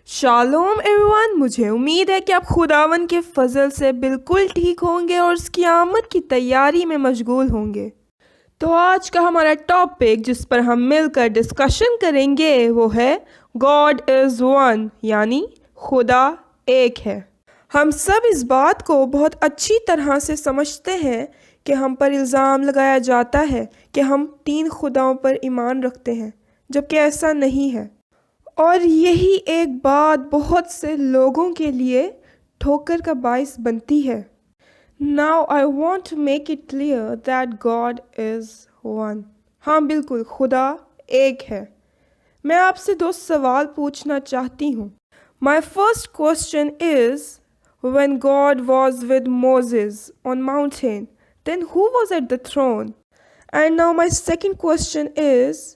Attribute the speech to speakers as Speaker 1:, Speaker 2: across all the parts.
Speaker 1: Shalom everyone, مجھے امید ہے کہ آپ خداون کے فضل سے بالکل ٹھیک ہوں گے اور اس کی آمد کی تیاری میں مشغول ہوں گے۔ تو آج کا ہمارا ٹاپک جس پر ہم مل کر ڈسکشن کریں گے وہ ہے گاڈ از ون، یعنی خدا ایک ہے۔ ہم سب اس بات کو بہت اچھی طرح سے سمجھتے ہیں کہ ہم پر الزام لگایا جاتا ہے کہ ہم 3 خداؤں پر ایمان رکھتے ہیں، جبکہ ایسا نہیں ہے، اور یہی ایک بات بہت سے لوگوں کے لیے ٹھوکر کا باعث بنتی ہے۔ Now I want to make it clear that God is one۔ ہاں بالکل، خدا ایک ہے۔ میں آپ سے 2 سوال پوچھنا چاہتی ہوں۔ My first question is, when God was with Moses on mountain, then who was at the throne? And now my second question is,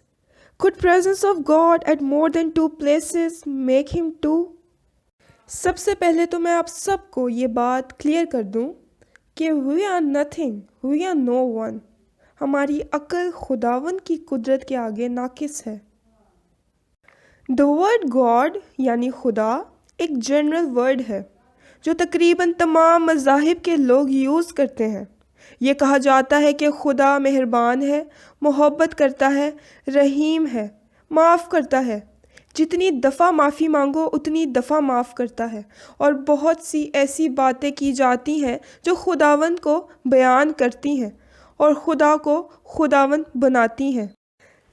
Speaker 1: could presence of God at more than 2 places make him 2? سب سے پہلے تو میں آپ سب کو یہ بات clear کر دوں کہ we are nothing, we are no one۔ ہماری عقل خداون کی قدرت کے آگے ناقص ہے۔ The word God یعنی خدا ایک جنرل ورڈ ہے جو تقریباً تمام مذاہب کے لوگ یوز کرتے ہیں۔ یہ کہا جاتا ہے کہ خدا مہربان ہے، محبت کرتا ہے، رحیم ہے، معاف کرتا ہے، جتنی دفعہ معافی مانگو اتنی دفعہ معاف کرتا ہے، اور بہت سی ایسی باتیں کی جاتی ہیں جو خداوند کو بیان کرتی ہیں اور خدا کو خداوند بناتی ہیں۔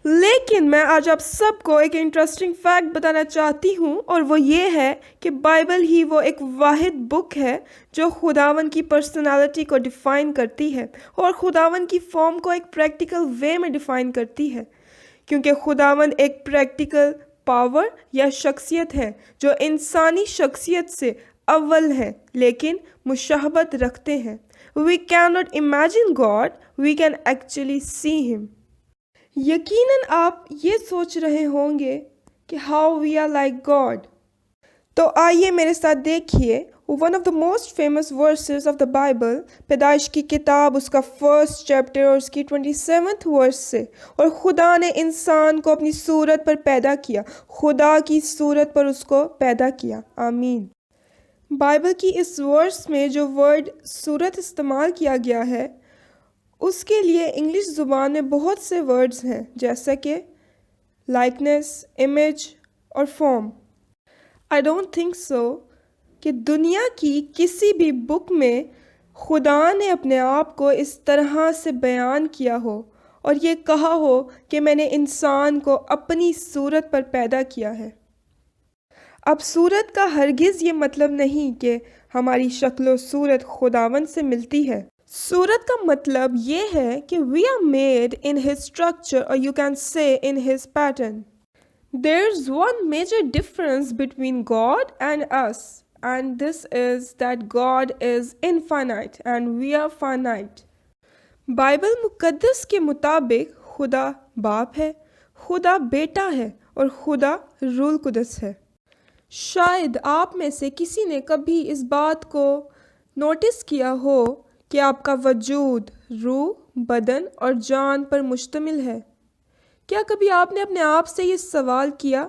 Speaker 1: لیکن میں آج آپ سب کو ایک انٹرسٹنگ فیکٹ بتانا چاہتی ہوں، اور وہ یہ ہے کہ بائبل ہی وہ ایک واحد بک ہے جو خداوند کی پرسنالٹی کو ڈیفائن کرتی ہے اور خداوند کی فارم کو ایک پریکٹیکل وے میں ڈیفائن کرتی ہے، کیونکہ خداوند ایک پریکٹیکل پاور یا شخصیت ہے جو انسانی شخصیت سے اول ہے لیکن مشابہت رکھتے ہیں۔ We cannot imagine God, we can actually see him۔ یقیناً آپ یہ سوچ رہے ہوں گے کہ how we are like God۔ تو آئیے میرے ساتھ دیکھیے one of the most famous verses of the Bible، پیدائش کی کتاب اس کا 1st chapter اور اس کی 27th verse سے۔ اور خدا نے انسان کو اپنی صورت پر پیدا کیا، خدا کی صورت پر اس کو پیدا کیا۔ آمین۔ بائبل کی اس ورس میں جو ورڈ صورت استعمال کیا گیا ہے اس کے لیے انگلش زبان میں بہت سے ورڈز ہیں، جیسا کہ لائکنس، امیج اور form. I don't think so کہ دنیا کی کسی بھی بک میں خدا نے اپنے آپ کو اس طرح سے بیان کیا ہو اور یہ کہا ہو کہ میں نے انسان کو اپنی صورت پر پیدا کیا ہے۔ اب صورت کا ہرگز یہ مطلب نہیں کہ ہماری شکل و صورت خداوند سے ملتی ہے۔ صورت کا مطلب یہ ہے کہ we are made in his structure, or you can say in his pattern۔ There's one major difference between God and us, and this is that God is infinite and we are finite۔ Bible مقدس کے مطابق خدا باپ ہے، خدا بیٹا ہے اور خدا روح القدس ہے۔ شاید آپ میں سے کسی نے کبھی اس بات کو نوٹس کیا ہو کہ آپ کا وجود روح، بدن اور جان پر مشتمل ہے۔ کیا کبھی آپ نے اپنے آپ سے یہ سوال کیا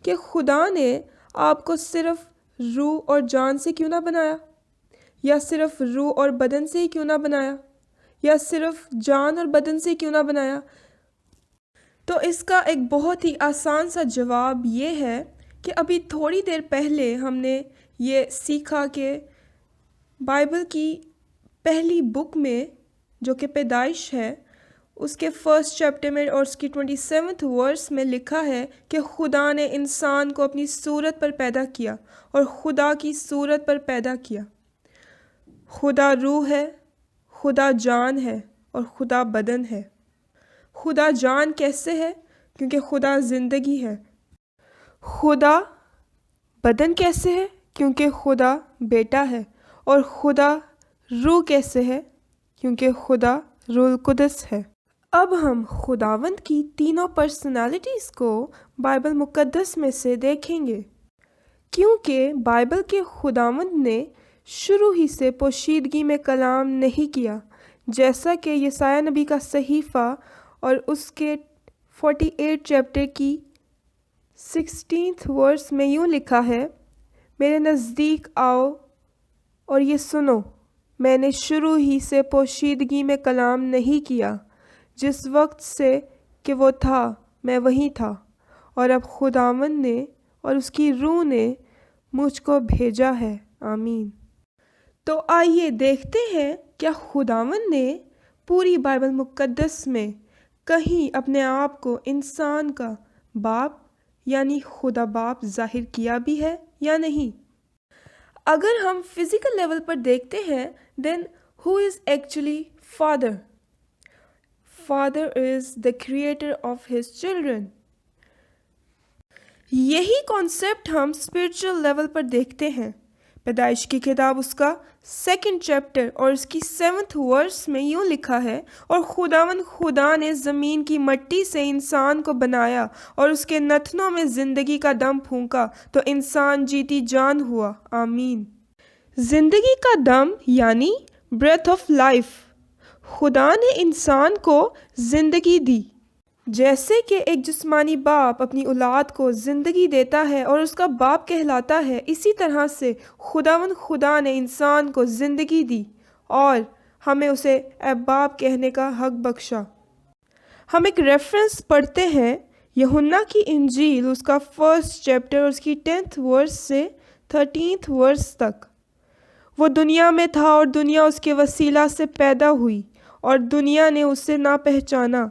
Speaker 1: کہ خدا نے آپ کو صرف روح اور جان سے کیوں نہ بنایا، یا صرف روح اور بدن سے ہی کیوں نہ بنایا، یا صرف جان اور بدن سے کیوں نہ بنایا؟ تو اس کا ایک بہت ہی آسان سا جواب یہ ہے کہ ابھی تھوڑی دیر پہلے ہم نے یہ سیکھا کہ بائبل کی پہلی بک میں جو کہ پیدائش ہے اس کے 1st چیپٹر میں اور اس کی 27th ورس میں لکھا ہے کہ خدا نے انسان کو اپنی صورت پر پیدا کیا اور خدا کی صورت پر پیدا کیا۔ خدا روح ہے، خدا جان ہے اور خدا بدن ہے۔ خدا جان کیسے ہے؟ کیونکہ خدا زندگی ہے۔ خدا بدن کیسے ہے؟ کیونکہ خدا بیٹا ہے۔ اور خدا روح کیسے ہے؟ کیونکہ خدا روح القدس ہے۔ اب ہم خداوند کی تینوں پرسنالٹیز کو بائبل مقدس میں سے دیکھیں گے، کیونکہ بائبل کے خداوند نے شروع ہی سے پوشیدگی میں کلام نہیں کیا، جیسا کہ یسایہ نبی کا صحیفہ اور اس کے 48 چیپٹر کی 16th ورس میں یوں لکھا ہے، میرے نزدیک آؤ اور یہ سنو، میں نے شروع ہی سے پوشیدگی میں کلام نہیں کیا، جس وقت سے کہ وہ تھا میں وہیں تھا، اور اب خداوند نے اور اس کی روح نے مجھ کو بھیجا ہے۔ آمین۔ تو آئیے دیکھتے ہیں کیا خداوند نے پوری بائبل مقدس میں کہیں اپنے آپ کو انسان کا باپ یعنی خدا باپ ظاہر کیا بھی ہے یا نہیں۔ اگر ہم فزیکل لیول پر دیکھتے ہیں then who is actually father? Father is the creator of his children. یہی کانسیپٹ ہم اسپرچل لیول پر دیکھتے ہیں۔ پیدائش کی کتاب اس کا 2 چیپٹر اور اس کی 7 ورس میں یوں لکھا ہے، اور خداوند خدا نے زمین کی مٹی سے انسان کو بنایا اور اس کے نتنوں میں زندگی کا دم پھونکا تو انسان جیتی جان ہوا۔ آمین۔ زندگی کا دم یعنی بریتھ آف لائف۔ خدا نے انسان کو زندگی دی، جیسے کہ ایک جسمانی باپ اپنی اولاد کو زندگی دیتا ہے اور اس کا باپ کہلاتا ہے، اسی طرح سے خداوند خدا نے انسان کو زندگی دی اور ہمیں اسے اے باپ کہنے کا حق بخشا۔ ہم ایک ریفرنس پڑھتے ہیں یوحنا کی انجیل اس کا 1 چیپٹر اور اس کی 10 ورس سے 13 ورس تک۔ وہ دنیا میں تھا اور دنیا اس کے وسیلہ سے پیدا ہوئی اور دنیا نے اسے نہ پہچانا۔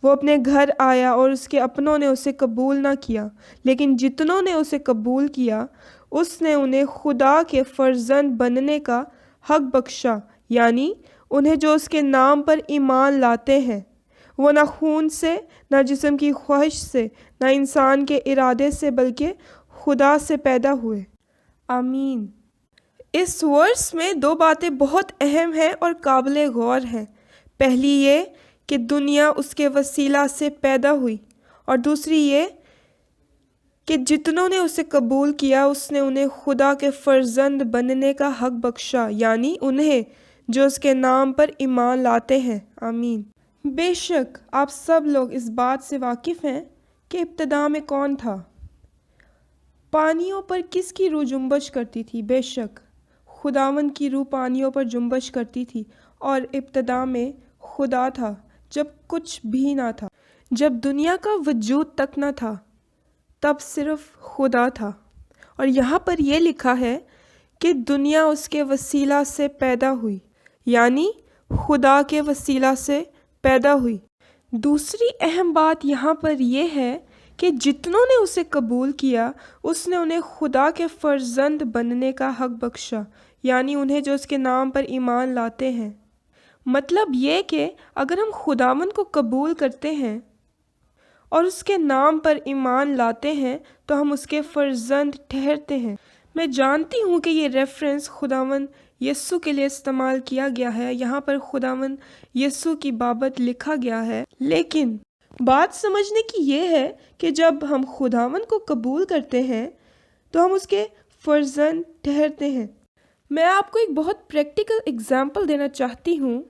Speaker 1: وہ اپنے گھر آیا اور اس کے اپنوں نے اسے قبول نہ کیا، لیکن جتنوں نے اسے قبول کیا اس نے انہیں خدا کے فرزند بننے کا حق بخشا، یعنی انہیں جو اس کے نام پر ایمان لاتے ہیں۔ وہ نہ خون سے، نہ جسم کی خواہش سے، نہ انسان کے ارادے سے، بلکہ خدا سے پیدا ہوئے۔ آمین۔ اس ورس میں 2 باتیں بہت اہم ہیں اور قابل غور ہیں۔ پہلی یہ کہ دنیا اس کے وسیلہ سے پیدا ہوئی، اور دوسری یہ کہ جتنوں نے اسے قبول کیا اس نے انہیں خدا کے فرزند بننے کا حق بخشا، یعنی انہیں جو اس کے نام پر ایمان لاتے ہیں۔ آمین۔ بے شک آپ سب لوگ اس بات سے واقف ہیں کہ ابتدا میں کون تھا؟ پانیوں پر کس کی روح جنبش کرتی تھی؟ بے شک خداوند کی روح پانیوں پر جنبش کرتی تھی، اور ابتدا میں خدا تھا جب کچھ بھی نہ تھا، جب دنیا کا وجود تک نہ تھا تب صرف خدا تھا۔ اور یہاں پر یہ لکھا ہے کہ دنیا اس کے وسیلہ سے پیدا ہوئی، یعنی خدا کے وسیلہ سے پیدا ہوئی۔ دوسری اہم بات یہاں پر یہ ہے کہ جتنوں نے اسے قبول کیا اس نے انہیں خدا کے فرزند بننے کا حق بخشا، یعنی انہیں جو اس کے نام پر ایمان لاتے ہیں۔ مطلب یہ کہ اگر ہم خداوند کو قبول کرتے ہیں اور اس کے نام پر ایمان لاتے ہیں تو ہم اس کے فرزند ٹھہرتے ہیں۔ میں جانتی ہوں کہ یہ ریفرنس خداوند یسوع کے لیے استعمال کیا گیا ہے، یہاں پر خداوند یسوع کی بابت لکھا گیا ہے، لیکن بات سمجھنے کی یہ ہے کہ جب ہم خداوند کو قبول کرتے ہیں تو ہم اس کے فرزند ٹھہرتے ہیں۔ میں آپ کو ایک بہت پریکٹیکل اگزامپل دینا چاہتی ہوں۔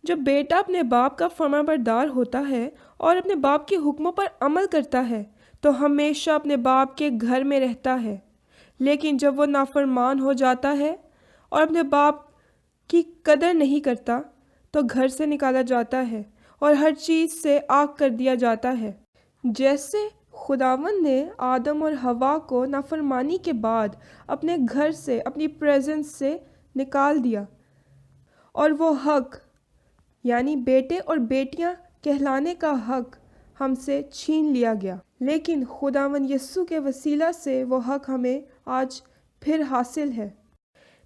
Speaker 1: جب بیٹا اپنے باپ کا فرمانبردار ہوتا ہے اور اپنے باپ کے حکموں پر عمل کرتا ہے تو ہمیشہ اپنے باپ کے گھر میں رہتا ہے، لیکن جب وہ نافرمان ہو جاتا ہے اور اپنے باپ کی قدر نہیں کرتا تو گھر سے نکالا جاتا ہے اور ہر چیز سے آگ کر دیا جاتا ہے۔ جیسے خداوند نے آدم اور حوا کو نافرمانی کے بعد اپنے گھر سے، اپنی پریزنس سے نکال دیا، اور وہ حق یعنی بیٹے اور بیٹیاں کہلانے کا حق ہم سے چھین لیا گیا، لیکن خداوند یسوع کے وسیلہ سے وہ حق ہمیں آج پھر حاصل ہے۔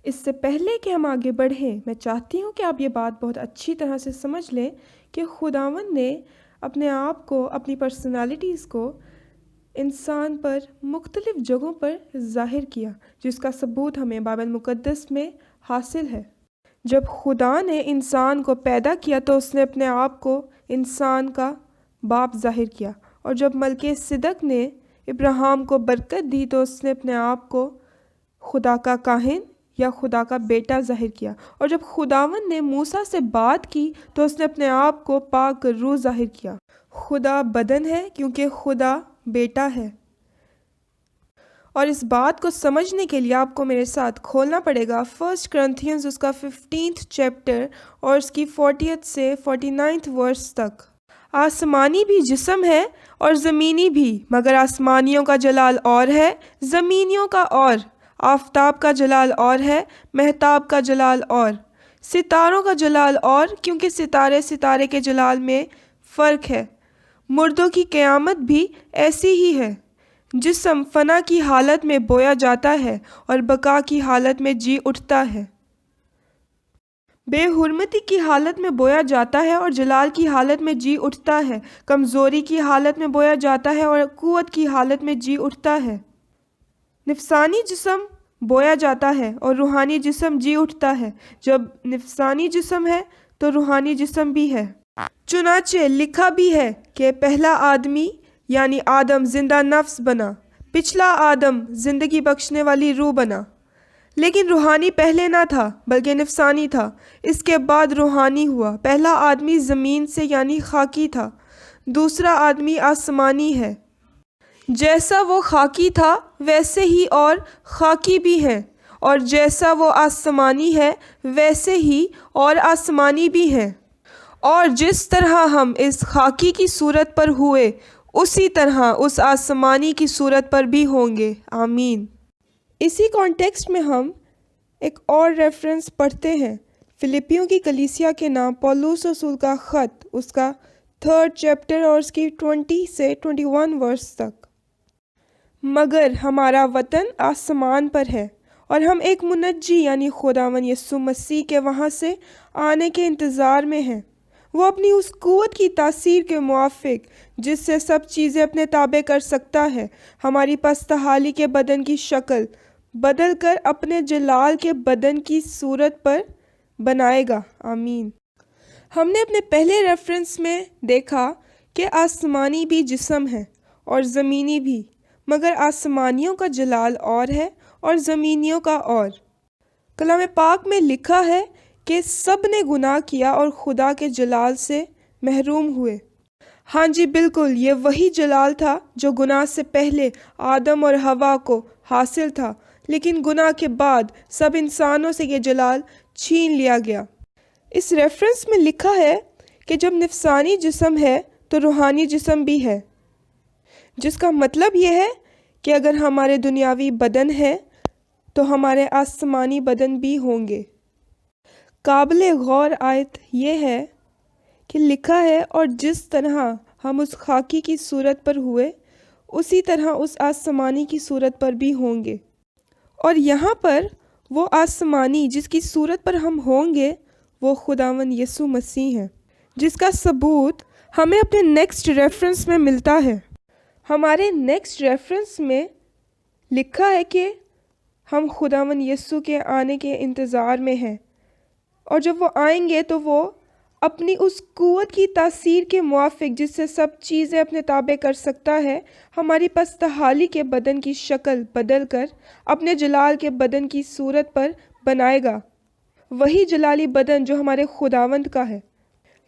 Speaker 1: اس سے پہلے کہ ہم آگے بڑھیں، میں چاہتی ہوں کہ آپ یہ بات بہت اچھی طرح سے سمجھ لیں کہ خداوند نے اپنے آپ کو، اپنی پرسنالٹیز کو انسان پر مختلف جگہوں پر ظاہر کیا، جس کا ثبوت ہمیں بائبل مقدس میں حاصل ہے۔ جب خدا نے انسان کو پیدا کیا تو اس نے اپنے آپ کو انسان کا باپ ظاہر کیا، اور جب ملکہ صدق نے ابراہیم کو برکت دی تو اس نے اپنے آپ کو خدا کا کاہن یا خدا کا بیٹا ظاہر کیا، اور جب خداوند نے موسیٰ سے بات کی تو اس نے اپنے آپ کو پاک روح ظاہر کیا۔ خدا بدن ہے کیونکہ خدا بیٹا ہے، اور اس بات کو سمجھنے کے لیے آپ کو میرے ساتھ کھولنا پڑے گا 1 کرنتھینز اس کا 15 چیپٹر اور اس کی 40 سے 49 ورس تک۔ آسمانی بھی جسم ہے اور زمینی بھی، مگر آسمانیوں کا جلال اور ہے، زمینیوں کا اور۔ آفتاب کا جلال اور ہے، مہتاب کا جلال اور۔ ستاروں کا جلال اور، کیونکہ ستارے ستارے کے جلال میں فرق ہے۔ مردوں کی قیامت بھی ایسی ہی ہے۔ جسم فنا کی حالت میں بویا جاتا ہے اور بقا کی حالت میں جی اٹھتا ہے۔ بے حرمتی کی حالت میں بویا جاتا ہے اور جلال کی حالت میں جی اٹھتا ہے۔ کمزوری کی حالت میں بویا جاتا ہے اور قوت کی حالت میں جی اٹھتا ہے۔ نفسانی جسم بویا جاتا ہے اور روحانی جسم جی اٹھتا ہے۔ جب نفسانی جسم ہے تو روحانی جسم بھی ہے۔ چنانچہ لکھا بھی ہے کہ پہلا آدمی یعنی آدم زندہ نفس بنا، پچھلا آدم زندگی بخشنے والی روح بنا۔ لیکن روحانی پہلے نہ تھا بلکہ نفسانی تھا، اس کے بعد روحانی ہوا۔ پہلا آدمی زمین سے یعنی خاکی تھا، دوسرا آدمی آسمانی ہے۔ جیسا وہ خاکی تھا ویسے ہی اور خاکی بھی ہیں، اور جیسا وہ آسمانی ہے ویسے ہی اور آسمانی بھی ہیں۔ اور جس طرح ہم اس خاکی کی صورت پر ہوئے اسی طرح اس آسمانی کی صورت پر بھی ہوں گے۔ آمین۔ اسی کانٹیکسٹ میں ہم ایک اور ریفرنس پڑھتے ہیں، فلپیوں کی کلیسیا کے نام پولس رسول کا خط، اس کا 3 چیپٹر اور اس کی 20 سے 21 ورس تک۔ مگر ہمارا وطن آسمان پر ہے اور ہم ایک منجی یعنی خداوند یسوع مسیح کے وہاں سے آنے کے انتظار میں ہیں۔ وہ اپنی اس قوت کی تاثیر کے موافق جس سے سب چیزیں اپنے تابع کر سکتا ہے، ہماری پست حالی کے بدن کی شکل بدل کر اپنے جلال کے بدن کی صورت پر بنائے گا۔ آمین۔ ہم نے اپنے پہلے ریفرنس میں دیکھا کہ آسمانی بھی جسم ہے اور زمینی بھی، مگر آسمانیوں کا جلال اور ہے اور زمینیوں کا اور۔ کلام پاک میں لکھا ہے کہ سب نے گناہ کیا اور خدا کے جلال سے محروم ہوئے۔ ہاں جی بالکل، یہ وہی جلال تھا جو گناہ سے پہلے آدم اور حوا کو حاصل تھا، لیکن گناہ کے بعد سب انسانوں سے یہ جلال چھین لیا گیا۔ اس ریفرنس میں لکھا ہے کہ جب نفسانی جسم ہے تو روحانی جسم بھی ہے، جس کا مطلب یہ ہے کہ اگر ہمارے دنیاوی بدن ہے تو ہمارے آسمانی بدن بھی ہوں گے۔ قابل غور آیت یہ ہے کہ لکھا ہے اور جس طرح ہم اس خاکی کی صورت پر ہوئے اسی طرح اس آسمانی کی صورت پر بھی ہوں گے۔ اور یہاں پر وہ آسمانی جس کی صورت پر ہم ہوں گے وہ خداوند یسوع مسیح ہیں، جس کا ثبوت ہمیں اپنے نیکسٹ ریفرنس میں ملتا ہے۔ ہمارے نیکسٹ ریفرنس میں لکھا ہے کہ ہم خداوند یسوع کے آنے کے انتظار میں ہیں، اور جب وہ آئیں گے تو وہ اپنی اس قوت کی تاثیر کے موافق جس سے سب چیزیں اپنے تابع کر سکتا ہے، ہماری پست حالی کے بدن کی شکل بدل کر اپنے جلال کے بدن کی صورت پر بنائے گا۔ وہی جلالی بدن جو ہمارے خداوند کا ہے،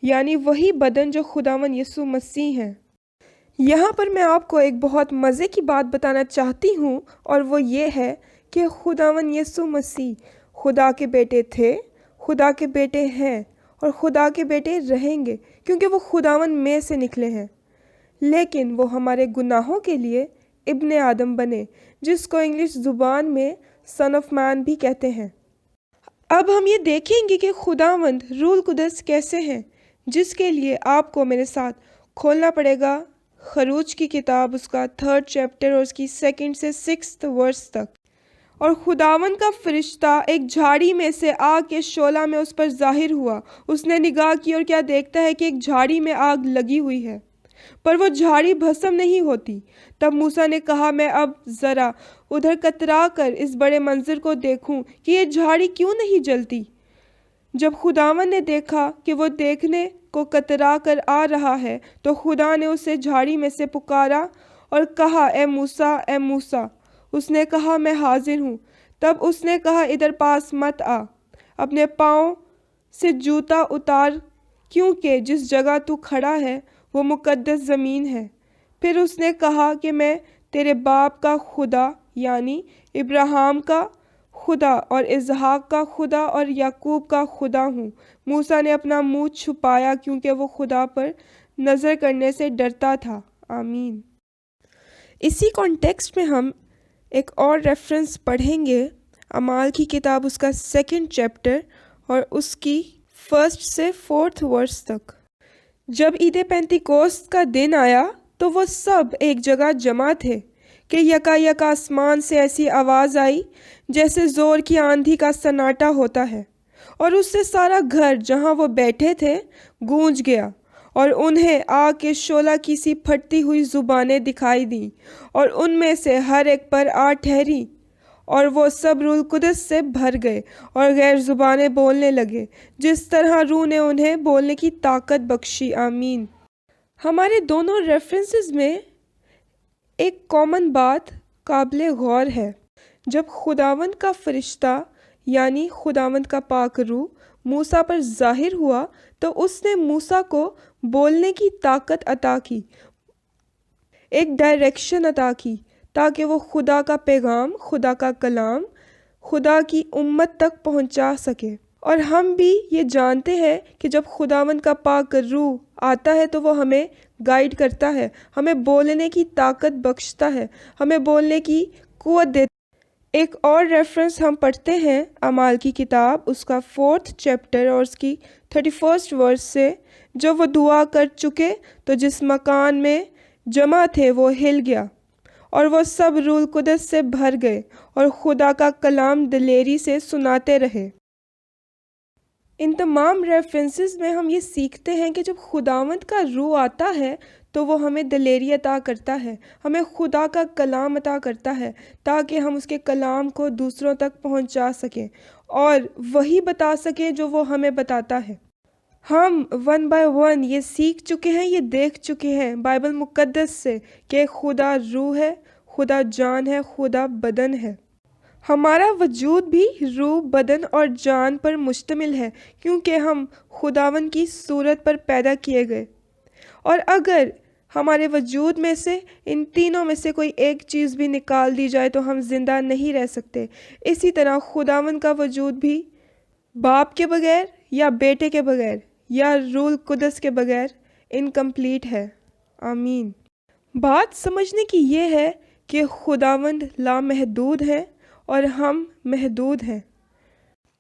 Speaker 1: یعنی وہی بدن جو خداوند یسوع مسیح ہے۔ یہاں پر میں آپ کو ایک بہت مزے کی بات بتانا چاہتی ہوں، اور وہ یہ ہے کہ خداوند یسوع مسیح خدا کے بیٹے تھے، خدا کے بیٹے ہیں اور خدا کے بیٹے رہیں گے، کیونکہ وہ خداوند میں سے نکلے ہیں۔ لیکن وہ ہمارے گناہوں کے لیے ابن آدم بنے، جس کو انگلش زبان میں سن آف مین بھی کہتے ہیں۔ اب ہم یہ دیکھیں گے کہ خداوند روح القدس کیسے ہیں، جس کے لیے آپ کو میرے ساتھ کھولنا پڑے گا خروج کی کتاب، اس کا 3 چیپٹر اور اس کی 2 سے 6 ورس تک۔ اور خداوند کا فرشتہ ایک جھاڑی میں سے آگ کے شعلہ میں اس پر ظاہر ہوا۔ اس نے نگاہ کی اور کیا دیکھتا ہے کہ ایک جھاڑی میں آگ لگی ہوئی ہے، پر وہ جھاڑی بھسم نہیں ہوتی۔ تب موسیٰ نے کہا، میں اب ذرا ادھر کترا کر اس بڑے منظر کو دیکھوں کہ یہ جھاڑی کیوں نہیں جلتی۔ جب خداوند نے دیکھا کہ وہ دیکھنے کو کترا کر آ رہا ہے تو خدا نے اسے جھاڑی میں سے پکارا اور کہا، اے موسیٰ، اے موسیٰ۔ اس نے کہا، میں حاضر ہوں۔ تب اس نے کہا، ادھر پاس مت آ، اپنے پاؤں سے جوتا اتار، کیونکہ جس جگہ تو کھڑا ہے وہ مقدس زمین ہے۔ پھر اس نے کہا کہ میں تیرے باپ کا خدا یعنی ابراہیم کا خدا اور اسحاق کا خدا اور یعقوب کا خدا ہوں۔ موسیٰ نے اپنا منہ چھپایا کیونکہ وہ خدا پر نظر کرنے سے ڈرتا تھا۔ آمین۔ اسی کانٹیکسٹ میں ہم ایک اور ریفرنس پڑھیں گے، اعمال کی کتاب اس کا 2 چیپٹر اور اس کی 1 سے 4 ورس تک۔ جب عید پینتیکوست کا دن آیا تو وہ سب ایک جگہ جمع تھے کہ یکا آسمان سے ایسی آواز آئی جیسے زور کی آندھی کا سناٹا ہوتا ہے، اور اس سے سارا گھر جہاں وہ بیٹھے تھے گونج گیا، اور انہیں آگ کے شعلہ کی سی پھٹتی ہوئی زبانیں دکھائی دیں، اور ان میں سے ہر ایک پر آ ٹھہری، اور وہ سب روح القدس سے بھر گئے اور غیر زبانیں بولنے لگے جس طرح روح نے انہیں بولنے کی طاقت بخشی۔ آمین۔ ہمارے دونوں ریفرنسز میں ایک کامن بات قابل غور ہے۔ جب خداوند کا فرشتہ یعنی خداوند کا پاک روح موسیٰ پر ظاہر ہوا تو اس نے موسیٰ کو بولنے کی طاقت عطا کی، ایک ڈائریکشن عطا کی تاکہ وہ خدا کا پیغام، خدا کا کلام خدا کی امت تک پہنچا سکے۔ اور ہم بھی یہ جانتے ہیں کہ جب خداوند کا پاک روح آتا ہے تو وہ ہمیں گائیڈ کرتا ہے، ہمیں بولنے کی طاقت بخشتا ہے، ہمیں بولنے کی قوت دیتا ہے۔ ایک اور ریفرنس ہم پڑھتے ہیں اعمال کی کتاب اس کا 4 چیپٹر اور اس کی 31 ورس سے۔ جب وہ دعا کر چکے تو جس مکان میں جمع تھے وہ ہل گیا، اور وہ سب روح القدس سے بھر گئے اور خدا کا کلام دلیری سے سناتے رہے۔ ان تمام ریفرنسز میں ہم یہ سیکھتے ہیں کہ جب خداوند کا روح آتا ہے تو وہ ہمیں دلیری عطا کرتا ہے، ہمیں خدا کا کلام عطا کرتا ہے تاکہ ہم اس کے کلام کو دوسروں تک پہنچا سکیں اور وہی بتا سکیں جو وہ ہمیں بتاتا ہے۔ ہم 1 بائی 1 یہ سیکھ چکے ہیں، یہ دیکھ چکے ہیں بائبل مقدس سے کہ خدا روح ہے، خدا جان ہے، خدا بدن ہے۔ ہمارا وجود بھی روح، بدن اور جان پر مشتمل ہے کیونکہ ہم خداوند کی صورت پر پیدا کیے گئے، اور اگر ہمارے وجود میں سے ان تینوں میں سے کوئی ایک چیز بھی نکال دی جائے تو ہم زندہ نہیں رہ سکتے۔ اسی طرح خداوند کا وجود بھی باپ کے بغیر یا بیٹے کے بغیر یا روح القدس کے بغیر انکمپلیٹ ہے۔ آمین۔ بات سمجھنے کی یہ ہے کہ خداوند لامحدود ہے اور ہم محدود ہیں۔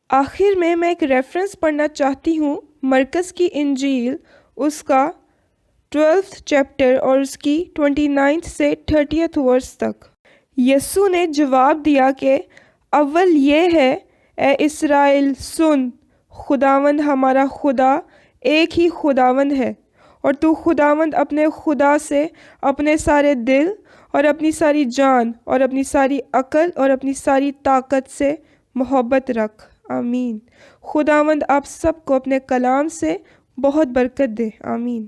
Speaker 1: آخر میں ایک ریفرنس پڑھنا چاہتی ہوں، مرکز کی انجیل اس کا 12 چیپٹر اور اس کی 29 سے 30 ورس تک۔ یسوع نے جواب دیا کہ اول یہ ہے، اے اسرائیل سن، خداوند ہمارا خدا ایک ہی خداوند ہے، اور تو خداوند اپنے خدا سے اپنے سارے دل اور اپنی ساری جان اور اپنی ساری عقل اور اپنی ساری طاقت سے محبت رکھ۔ آمین۔ خداوند آپ سب کو اپنے کلام سے بہت برکت دے۔ آمین۔